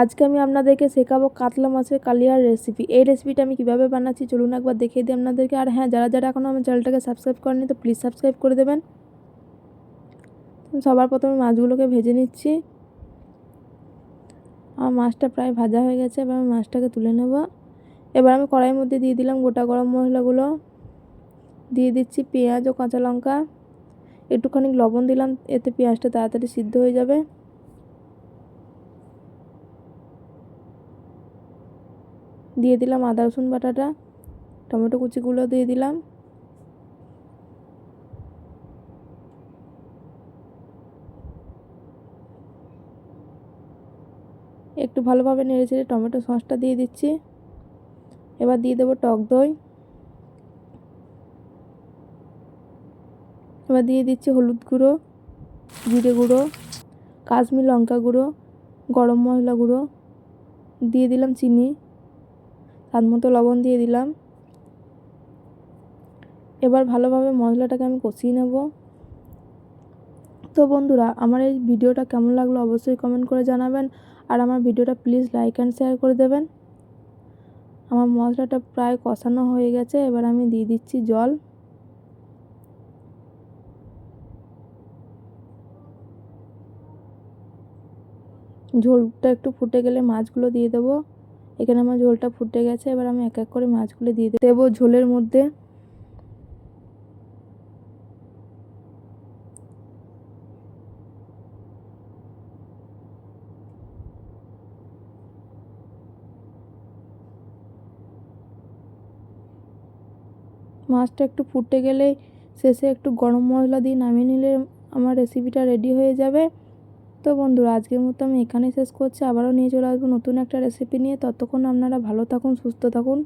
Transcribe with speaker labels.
Speaker 1: আজকে আমি আপনাদেরকে শেখাবো কাতলা মাছের কালিয়ার রেসিপি। এই রেসিপিটা আমি কীভাবে বানাচ্ছি চলুন একবার দেখিয়ে দিই আপনাদেরকে। আর হ্যাঁ, যারা যারা এখনও আমার চ্যানেলটাকে সাবস্ক্রাইব করেনি তো প্লিজ সাবস্ক্রাইব করে দেবেন। সবার প্রথমে মাছগুলোকে ভেজে নিচ্ছি। আমার মাছটা প্রায় ভাজা হয়ে গেছে, এবার আমি মাছটাকে তুলে নেব। এবার আমি কড়াইয়ের মধ্যে দিয়ে দিলাম গোটা গরম মশলাগুলো, দিয়ে দিচ্ছি পেঁয়াজ ও কাঁচা লঙ্কা, একটুখানি লবণ দিলাম, এতে পেঁয়াজটা তাড়াতাড়ি সিদ্ধ হয়ে যাবে। দিয়ে দিলাম আদা রসুন বাটাটা, টমেটো কুচিগুলো দিয়ে দিলাম। একটু ভালোভাবে নেড়েচেড়ে টমেটো সসটা দিয়ে দিচ্ছি। এবার দিয়ে দেবো টক দই। এবার দিয়ে দিচ্ছি হলুদ গুঁড়ো, জিরে গুঁড়ো, কাশ্মীর লঙ্কা গুঁড়ো, গরম মশলা গুঁড়ো, দিয়ে দিলাম চিনি, স্বাদ মতো লবণ দিয়ে দিলাম। এবার ভালোভাবে মশলাটাকে আমি কষিয়ে নেব। তো বন্ধুরা, আমার এই ভিডিওটা কেমন লাগলো অবশ্যই কমেন্ট করে জানাবেন, আর আমার ভিডিওটা প্লিজ লাইক অ্যান্ড শেয়ার করে দেবেন। আমার মশলাটা প্রায় কষানো হয়ে গেছে, এবার আমি দিয়ে দিচ্ছি জল। ঝোলটা একটু ফুটে গেলে মাছগুলো দিয়ে দেবো। এখানে আমার ঝোলটা ফুটে গেছে, এবার আমি এক এক করে মাছগুলো দিয়ে দেবো ঝোলের মধ্যে। মাছটা একটু ফুটে গেলেই শেষে একটু গরম মশলা দিয়ে নামিয়ে নিলে আমার রেসিপিটা রেডি হয়ে যাবে। তো বন্ধুরা, আজকের মতো আমি এখানেই শেষ করছি। আবারও নিয়ে চলে আসবো নতুন একটা রেসিপি নিয়ে। ততক্ষণ আপনারা ভালো থাকুন, সুস্থ থাকুন।